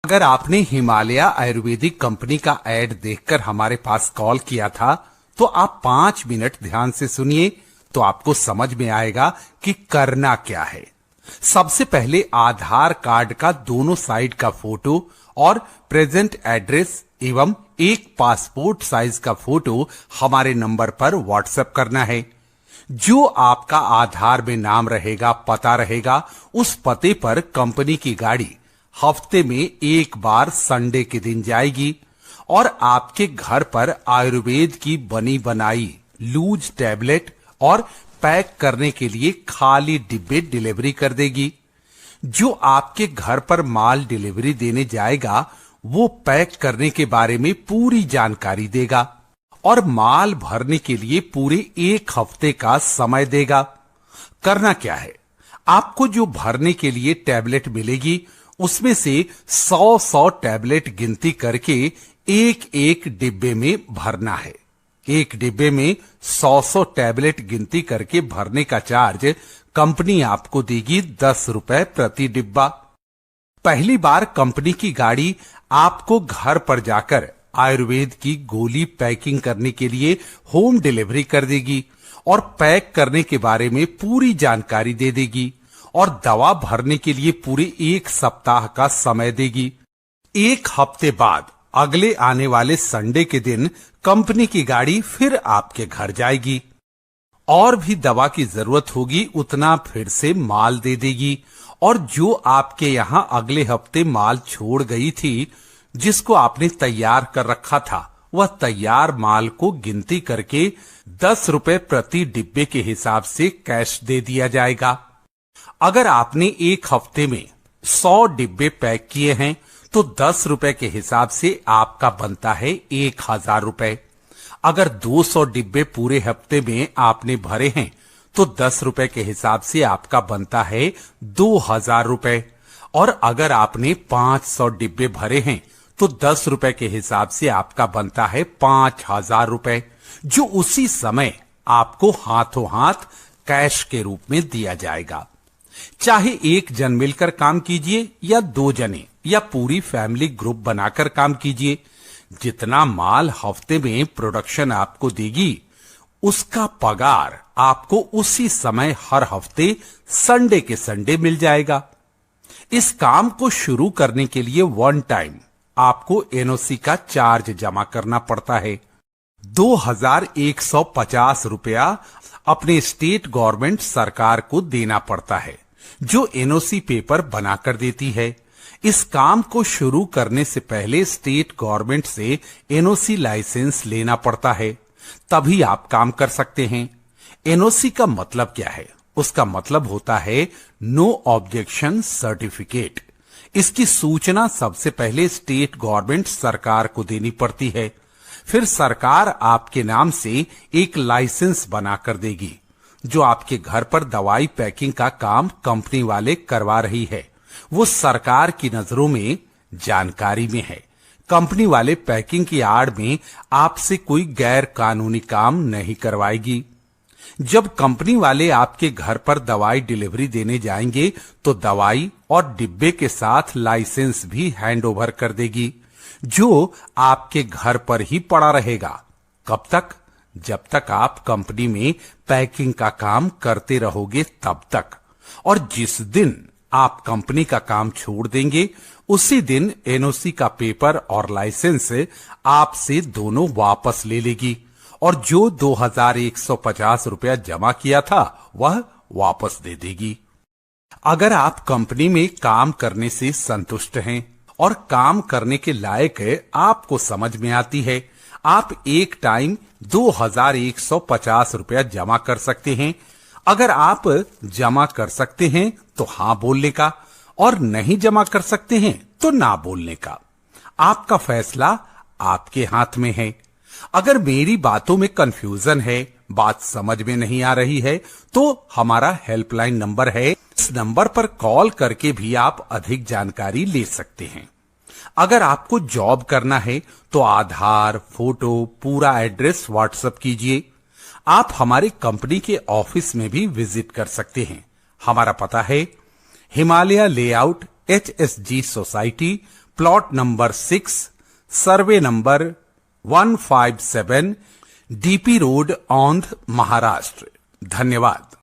अगर आपने हिमालय आयुर्वेदिक कंपनी का ऐड देखकर हमारे पास कॉल किया था, तो आप 5 मिनट ध्यान से सुनिए तो आपको समझ में आएगा कि करना क्या है। सबसे पहले आधार कार्ड का दोनों साइड का फोटो और प्रेजेंट एड्रेस एवं एक पासपोर्ट साइज का फोटो हमारे नंबर पर व्हाट्सएप करना है। जो आपका आधार में नाम रहेगा, पता रहेगा, उस पते पर कंपनी की गाड़ी हफ्ते में एक बार संडे के दिन जाएगी और आपके घर पर आयुर्वेद की बनी बनाई लूज टैबलेट और पैक करने के लिए खाली डिब्बे डिलीवरी कर देगी। जो आपके घर पर माल डिलीवरी देने जाएगा वो पैक करने के बारे में पूरी जानकारी देगा और माल भरने के लिए पूरे 1 हफ्ते का समय देगा। करना क्या है, आपको जो भरने के लिए टैबलेट मिलेगी उसमें से 100 टैबलेट गिनती करके एक एक डिब्बे में भरना है। एक डिब्बे में 100 टैबलेट गिनती करके भरने का चार्ज कंपनी आपको देगी 10 रुपए प्रति डिब्बा। पहली बार कंपनी की गाड़ी आपको घर पर जाकर आयुर्वेद की गोली पैकिंग करने के लिए होम डिलीवरी कर देगी और पैक करने के बारे में पूरी जानकारी दे देगी और दवा भरने के लिए पूरे 1 सप्ताह का समय देगी। 1 हफ्ते बाद अगले आने वाले संडे के दिन कंपनी की गाड़ी फिर आपके घर जाएगी और भी दवा की जरूरत होगी उतना फिर से माल दे देगी और जो आपके यहां अगले हफ्ते माल छोड़ गई थी, जिसको आपने तैयार कर रखा था, वह तैयार माल को गिनती करके 10 रुपए प्रति डिब्बे के हिसाब से कैश दे दिया जाएगा। अगर आपने 1 हफ्ते में 100 डिब्बे पैक किए हैं तो 10 रुपए के हिसाब से आपका बनता है 1000 रुपए। अगर 200 डिब्बे पूरे हफ्ते में आपने भरे हैं तो 10 रुपए के हिसाब से आपका बनता है 2000 रुपए और अगर आपने 500 डिब्बे भरे हैं तो 10 रुपए के हिसाब से आपका बनता है 5000 रुपए, जो उसी समय आपको हाथों हाथ कैश के रूप में दिया जाएगा। चाहे एक जन मिलकर काम कीजिए या 2 जने या पूरी फैमिली ग्रुप बनाकर काम कीजिए, जितना माल हफ्ते में प्रोडक्शन आपको देगी उसका पगार आपको उसी समय हर हफ्ते संडे के संडे मिल जाएगा। इस काम को शुरू करने के लिए 1 टाइम आपको एनओसी का चार्ज जमा करना पड़ता है। 2150 रुपया अपने स्टेट गवर्नमेंट सरकार को देना पड़ता है, जो एनओसी पेपर बनाकर देती है। इस काम को शुरू करने से पहले स्टेट गवर्नमेंट से एनओसी लाइसेंस लेना पड़ता है, तभी आप काम कर सकते हैं। एनओसी का मतलब क्या है? उसका मतलब होता है नो ऑब्जेक्शन सर्टिफिकेट। इसकी सूचना सबसे पहले स्टेट गवर्नमेंट सरकार को देनी पड़ती है, फिर सरकार आपके नाम से एक लाइसेंस बनाकर देगी। जो आपके घर पर दवाई पैकिंग का काम कंपनी वाले करवा रही है, वो सरकार की नजरों में जानकारी में है। कंपनी वाले पैकिंग की आड़ में आपसे कोई गैर कानूनी काम नहीं करवाएगी। जब कंपनी वाले आपके घर पर दवाई डिलीवरी देने जाएंगे तो दवाई और डिब्बे के साथ लाइसेंस भी हैंड ओवर कर देगी, जो आपके घर पर ही पड़ा रहेगा। कब तक? जब तक आप कंपनी में पैकिंग का काम करते रहोगे तब तक। और जिस दिन आप कंपनी का काम छोड़ देंगे उसी दिन एनओसी का पेपर और लाइसेंस आपसे दोनों वापस ले लेगी और जो 2150 रुपया जमा किया था वह वापस दे देगी। अगर आप कंपनी में काम करने से संतुष्ट हैं और काम करने के लायक आपको समझ में आती है, आप एक टाइम 2150 रुपया जमा कर सकते हैं। अगर आप जमा कर सकते हैं तो हाँ बोलने का और नहीं जमा कर सकते हैं तो ना बोलने का। आपका फैसला आपके हाथ में है। अगर मेरी बातों में कंफ्यूजन है, बात समझ में नहीं आ रही है, तो हमारा हेल्पलाइन नंबर है। इस नंबर पर कॉल करके भी आप अधिक जानकारी ले सकते हैं। अगर आपको जॉब करना है तो आधार, फोटो, पूरा एड्रेस व्हाट्सएप कीजिए। आप हमारी कंपनी के ऑफिस में भी विजिट कर सकते हैं। हमारा पता है Himalaya layout, HSG society, plot number 6, survey number 157, DP road, Aundh, Maharashtra. धन्यवाद।